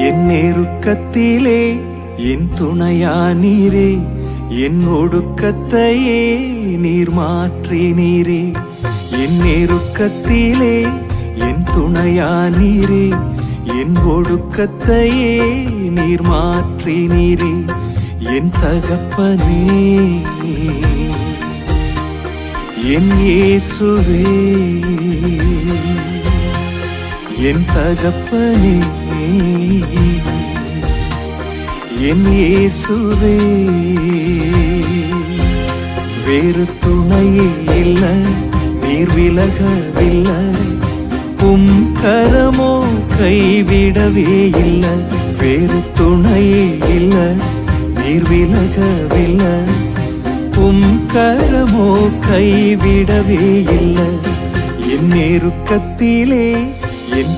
என் நெருக்கத்திலே என் துணையானீரே, என் ஒடுக்கத்தையே நீர் மாற்றினீரே. என் நெருக்கத்திலே என் துணையானீரே, என் ஒடுக்கத்தையே நீர் மாற்றினீரே. என் தகப்பனே, என் இயேசுவே, என் தகப்பனே, என் இயேசுவே. வேறு துணையே இல்ல, நீர் விலகவில்லை, உம் கரமோ கைவிடவே இல்ல. வேறு துணையே இல்ல, நீர் விலகவில்லை, உம் கரமோ கைவிடவே இல்ல. என் நெருக்கத்திலே என்